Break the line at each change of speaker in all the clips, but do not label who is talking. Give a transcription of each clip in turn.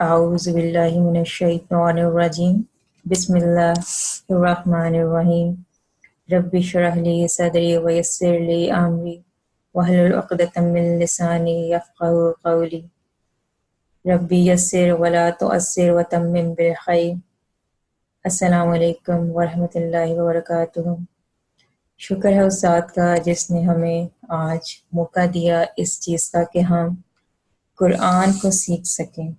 أعوذ بالله من الشيطان الرجيم بسم الله الرحمن الرحيم رب اشرح لي صدري ويسر لي أمري واحلل عقدة من لساني يفقهوا قولي رب يسر ولا تؤثر وتمم بالخير. السلام علیکم ورحمۃ اللہ وبرکاتہ. شکر ہے استاد کا جس نے ہمیں آج موقع دیا اس چیز کا کہ ہم قرآن کو سیکھ سکیں،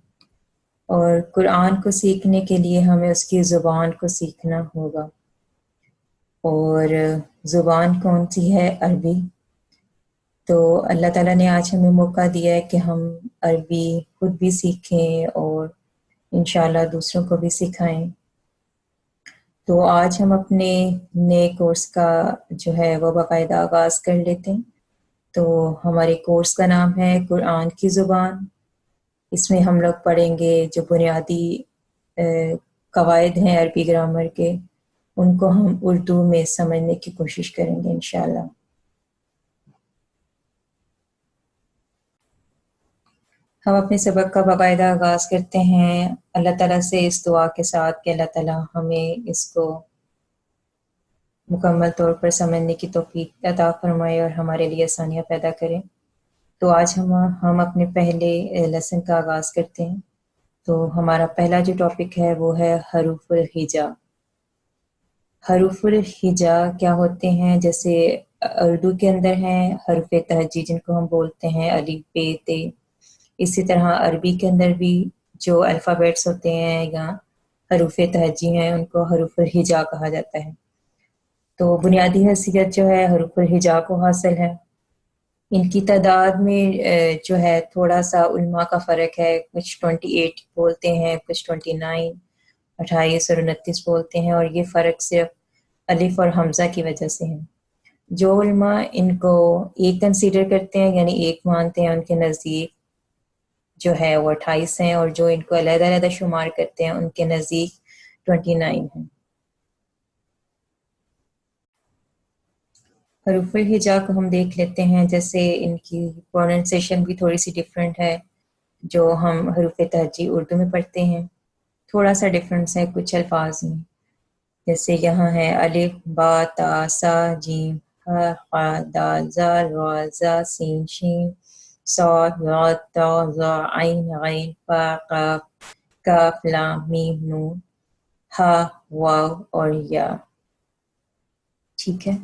اور قرآن کو سیکھنے کے لیے ہمیں اس کی زبان کو سیکھنا ہوگا. اور زبان کون سی ہے؟ عربی. تو اللہ تعالیٰ نے آج ہمیں موقع دیا ہے کہ ہم عربی خود بھی سیکھیں اور انشاءاللہ دوسروں کو بھی سکھائیں. تو آج ہم اپنے نئے کورس کا جو ہے وہ باقاعدہ آغاز کر لیتے ہیں. تو ہمارے کورس کا نام ہے قرآن کی زبان. اس میں ہم لوگ پڑھیں گے جو بنیادی قواعد ہیں عربی گرامر کے، ان کو ہم اردو میں سمجھنے کی کوشش کریں گے انشاءاللہ. ہم اپنے سبق کا باقاعدہ آغاز کرتے ہیں اللہ تعالیٰ سے اس دعا کے ساتھ کہ اللہ تعالیٰ ہمیں اس کو مکمل طور پر سمجھنے کی توفیق عطا فرمائے اور ہمارے لیے آسانیاں پیدا کریں. تو آج ہم اپنے پہلے لیسن کا آغاز کرتے ہیں. تو ہمارا پہلا جو ٹاپک ہے وہ ہے حروف الہجا. حروف الہجا کیا ہوتے ہیں؟ جیسے اردو کے اندر ہیں حروف تہجی جن کو ہم بولتے ہیں الف ب ت، اسی طرح عربی کے اندر بھی جو الفابیٹس ہوتے ہیں یا حروف تہجی ہیں ان کو حروف الہجا کہا جاتا ہے. تو بنیادی حیثیت جو ہے حروف الہجا کو حاصل ہے. ان کی تعداد میں جو ہے تھوڑا سا علماء کا فرق ہے، کچھ 28 بولتے ہیں، کچھ 29، 28 اور 29 بولتے ہیں، اور یہ فرق صرف الف اور حمزہ کی وجہ سے ہے. جو علماء ان کو ایک کنسیڈر کرتے ہیں یعنی ایک مانتے ہیں، ان کے نزدیک جو ہے وہ 28 ہیں، اور جو ان کو علیحدہ علیحدہ شمار کرتے ہیں ان کے نزدیک 29 ہیں. حروف الہجا کو ہم دیکھ لیتے ہیں. جیسے ان کی پروننسیشن بھی تھوڑی سی ڈیفرنٹ ہے جو ہم حروف تہجی اردو میں پڑھتے ہیں. تھوڑا سا ڈیفرنس ہے کچھ الفاظ میں. جیسے یہاں ہے الف با تا سا جیم ح خ دال ذال را زا سین شین صاد ضاد طا ظا عین غین فا قاف کاف لام میم نون ہا واو اور یا. ٹھیک ہے.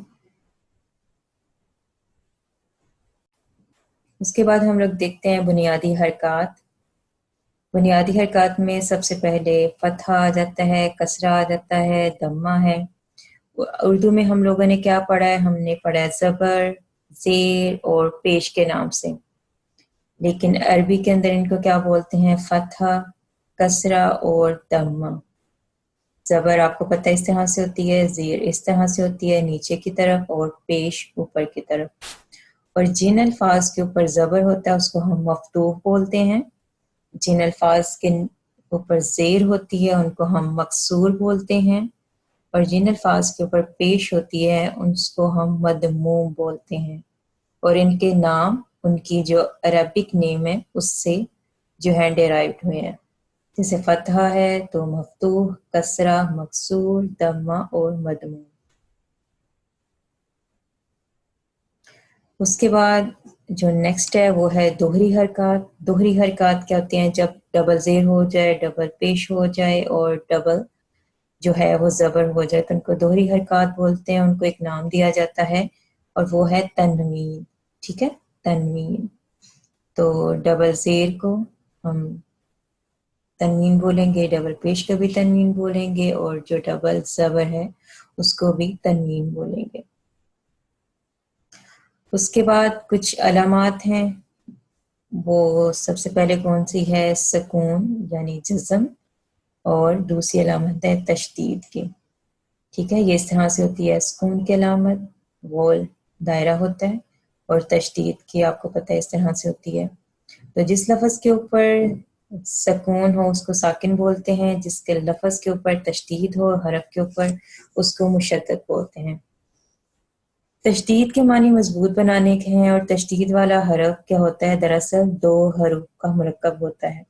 اس کے بعد ہم لوگ دیکھتے ہیں بنیادی حرکات. بنیادی حرکات میں سب سے پہلے فتحہ آ جاتا ہے، کسرہ آ جاتا ہے، دمہ ہے. اردو میں ہم لوگوں نے کیا پڑھا ہے؟ ہم نے پڑھا ہے زبر، زیر اور پیش کے نام سے. لیکن عربی کے اندر ان کو کیا بولتے ہیں؟ فتحہ، کسرہ اور دمہ. زبر آپ کو پتہ اس طرح سے ہوتی ہے، زیر اس طرح سے ہوتی ہے نیچے کی طرف، اور پیش اوپر کی طرف. اور جن الفاظ کے اوپر زبر ہوتا ہے اس کو ہم مفتوح بولتے ہیں. جن الفاظ کے اوپر زیر ہوتی ہے ان کو ہم مکسور بولتے ہیں، اور جن الفاظ کے اوپر پیش ہوتی ہے اس کو ہم مدموم بولتے ہیں. اور ان کے نام ان کی جو عربک نیم ہے اس سے جو ہے ڈیرائیوڈ ہوئے ہیں. جیسے فتحہ ہے تو مفتوح، کسرہ، مکسور، دمہ اور مدموم. اس کے بعد جو نیکسٹ ہے وہ ہے دوہری حرکات. دوہری حرکات کیا ہوتے ہیں؟ جب ڈبل زیر ہو جائے، ڈبل پیش ہو جائے اور ڈبل جو ہے وہ زبر ہو جائے تو ان کو دوہری حرکات بولتے ہیں. ان کو ایک نام دیا جاتا ہے اور وہ ہے تنوین. ٹھیک ہے، تنوین. تو ڈبل زیر کو ہم تنوین بولیں گے، ڈبل پیش کو بھی تنوین بولیں گے، اور جو ڈبل زبر ہے اس کو بھی تنوین بولیں گے. اس کے بعد کچھ علامات ہیں. وہ سب سے پہلے کون سی ہے؟ سکون یعنی جزم، اور دوسری علامت ہے تشدید کی. ٹھیک ہے، یہ اس طرح سے ہوتی ہے. سکون کی علامت گول دائرہ ہوتا ہے، اور تشدید کی آپ کو پتہ ہے اس طرح سے ہوتی ہے. تو جس لفظ کے اوپر سکون ہو اس کو ساکن بولتے ہیں، جس کے لفظ کے اوپر تشدید ہو حرف کے اوپر اس کو مشدد بولتے ہیں. تشدید کے معنی مضبوط بنانے کے ہیں، اور تشدید والا حرف کیا ہوتا ہے؟ دراصل 2 حروف کا مرکب ہوتا ہے.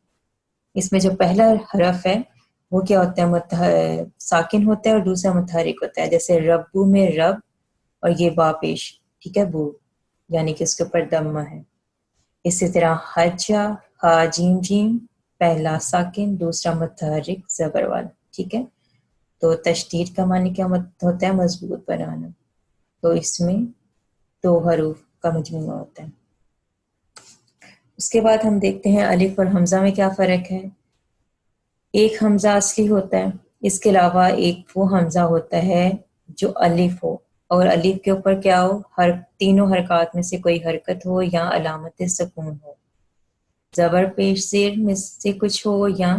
اس میں جو پہلا حرف ہے وہ کیا ہوتا ہے؟ ساکن ہوتا ہے اور دوسرا متحرک ہوتا ہے. جیسے ربو میں رب اور یہ با پیش، ٹھیک ہے، بو، یعنی کہ اس کے اوپر دمہ ہے. اسی طرح حجا، ہا جیم جیم، پہلا ساکن دوسرا متحرک زبر والا، ٹھیک ہے. تو تشدید کا معنی کیا ہوتا ہے؟ مضبوط بنانا. تو اس میں 2 حروف کا مجموعہ ہوتا ہے. اس کے بعد ہم دیکھتے ہیں الف اور حمزہ میں کیا فرق ہے. ایک حمزہ اصلی ہوتا ہے، اس کے علاوہ ایک وہ حمزہ ہوتا ہے جو الف ہو، اور الف کے اوپر کیا ہو؟ تینوں حرکات میں سے کوئی حرکت ہو یا علامت سکون ہو. زبر پیش زیر میں سے کچھ ہو یا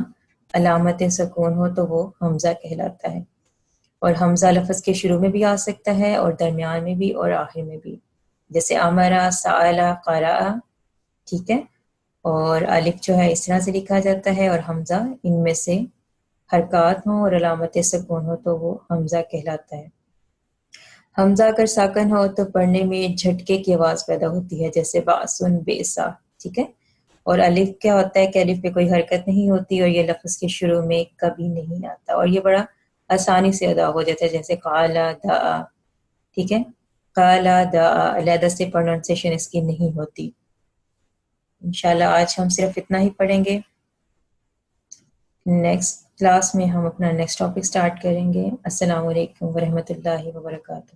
علامت سکون ہو تو وہ حمزہ کہلاتا ہے. اور حمزہ لفظ کے شروع میں بھی آ سکتا ہے اور درمیان میں بھی اور آخر میں بھی، جیسے امرا، سألا، قرأ، ٹھیک ہے. اور الف جو ہے اس طرح سے لکھا جاتا ہے، اور حمزہ ان میں سے حرکات ہوں اور علامت سکون ہو تو وہ حمزہ کہلاتا ہے. حمزہ اگر ساکن ہو تو پڑھنے میں جھٹکے کی آواز پیدا ہوتی ہے، جیسے باسن، بیسا، ٹھیک ہے. اور الف کیا ہوتا ہے کہ الف پہ کوئی حرکت نہیں ہوتی اور یہ لفظ کے شروع میں کبھی نہیں آتا، اور یہ بڑا آسانی سے ادا ہو جاتا ہے، جیسے قالا دعا، ٹھیک ہے. قالا دعا، علیحدہ سے پروننسیشن اس کی نہیں ہوتی. انشاءاللہ آج ہم صرف اتنا ہی پڑھیں گے. نیکسٹ کلاس میں ہم اپنا نیکسٹ ٹاپک سٹارٹ کریں گے. السلام علیکم ورحمۃ اللہ وبرکاتہ.